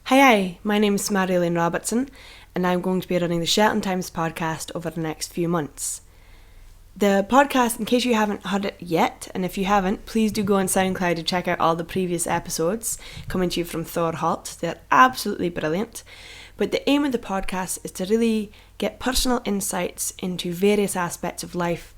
Hi, my name is Marjolein Robertson, and I'm going to be running the Shetland Times podcast over the next few months. The podcast, in case you haven't heard it yet, and if you haven't, please do go on SoundCloud to check out all the previous episodes coming to you from Thor Holt. They're absolutely brilliant. But the aim of the podcast is to really get personal insights into various aspects of life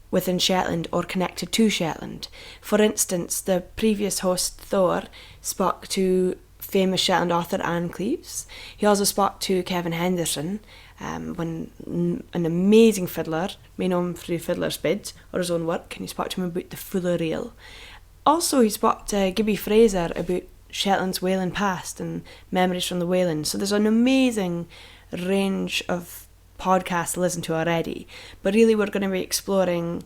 within Shetland or connected to Shetland. For instance, the previous host, Thor, spoke to famous Shetland author Anne Cleves. He also spoke to Kevin Henderson, an amazing fiddler, may know him through Fiddler's Bid or his own work, and he spoke to him about the Fuller Reel. Also, he spoke to Gibby Fraser about Shetland's whaling past and memories from the whaling. So there's an amazing range of podcasts to listen to already, but really we're going to be exploring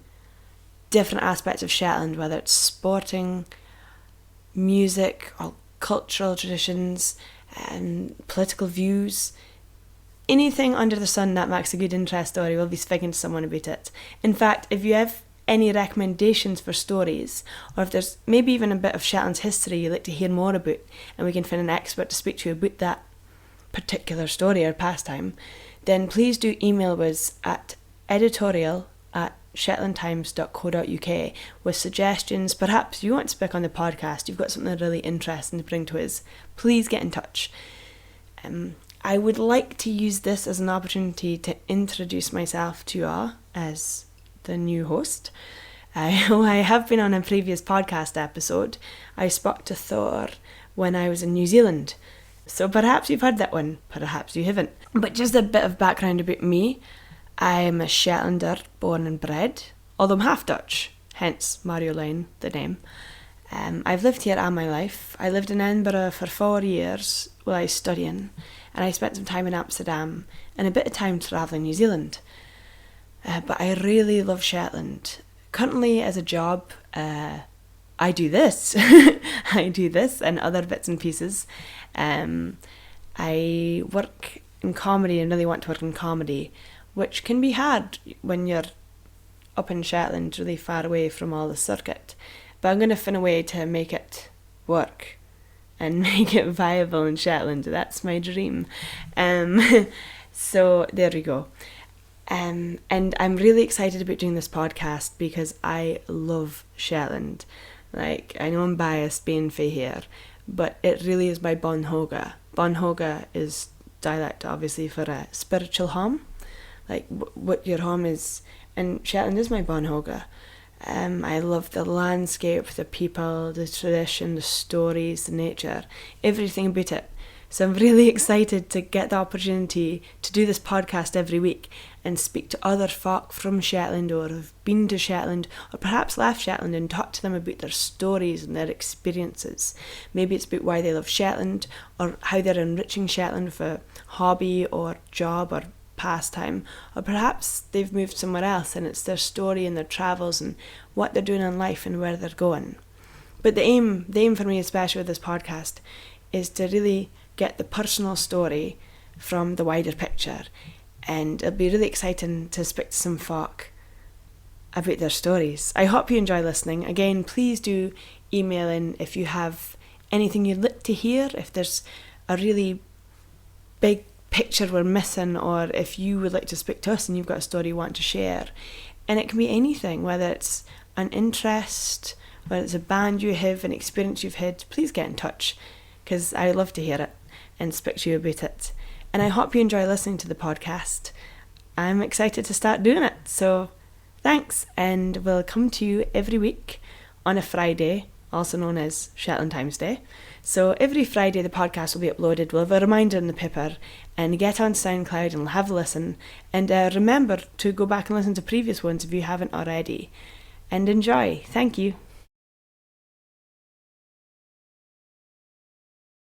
different aspects of Shetland, whether it's sporting, music, or cultural traditions, and political views. Anything under the sun that makes a good interest story, we'll be speaking to someone about it. In fact, if you have any recommendations for stories, or if there's maybe even a bit of Shetland's history you'd like to hear more about, and we can find an expert to speak to you about that particular story or pastime, then please do email us at editorial@shetlandtimes.co.uk with suggestions. Perhaps you want to speak on the podcast, you've got something really interesting to bring to us, please get in touch. I would like to use this as an opportunity to introduce myself to you all as the new host. I have been on a previous podcast episode. I spoke to Thor when I was in New Zealand, so perhaps you've heard that one, perhaps you haven't. But just a bit of background about me. I'm a Shetlander born and bred, although I'm half Dutch, hence Marjolein, the name. I've lived here all my life. I lived in Edinburgh for 4 years while I was studying, and I spent some time in Amsterdam and a bit of time travelling New Zealand. But I really love Shetland. Currently, as a job, I do this. I do this and other bits and pieces. I work in comedy and really want to work in comedy, which can be hard when you're up in Shetland, really far away from all the circuit. But I'm going to find a way to make it work and make it viable in Shetland. That's my dream. So there we go. And I'm really excited about doing this podcast because I love Shetland. Like, I know I'm biased being fae here, but it really is my Bon Hoga. Bon Hoga is dialect, obviously, for a spiritual home. Like, what your home is. And Shetland is my Bon Hoga. I love the landscape, the people, the tradition, the stories, the nature, everything about it. So I'm really excited to get the opportunity to do this podcast every week and speak to other folk from Shetland or have been to Shetland or perhaps left Shetland and talk to them about their stories and their experiences. Maybe it's about why they love Shetland or how they're enriching Shetland for hobby or job or pastime, or perhaps they've moved somewhere else and it's their story and their travels and what they're doing in life and where they're going. But the aim for me, especially with this podcast, is to really get the personal story from the wider picture, and it'll be really exciting to speak to some folk about their stories. I hope you enjoy listening. Again, please do email in if you have anything you'd like to hear, if there's a really big picture we're missing, or if you would like to speak to us and you've got a story you want to share. And it can be anything, whether it's an interest, whether it's a band you have, an experience you've had, please get in touch, because I love to hear it and speak to you about it. And I hope you enjoy listening to the podcast. I'm excited to start doing it, so thanks, and we'll come to you every week on a Friday, also known as Shetland Times Day. So every Friday the podcast will be uploaded. We'll have a reminder in the paper, and get on SoundCloud and have a listen. And remember to go back and listen to previous ones if you haven't already. And enjoy. Thank you.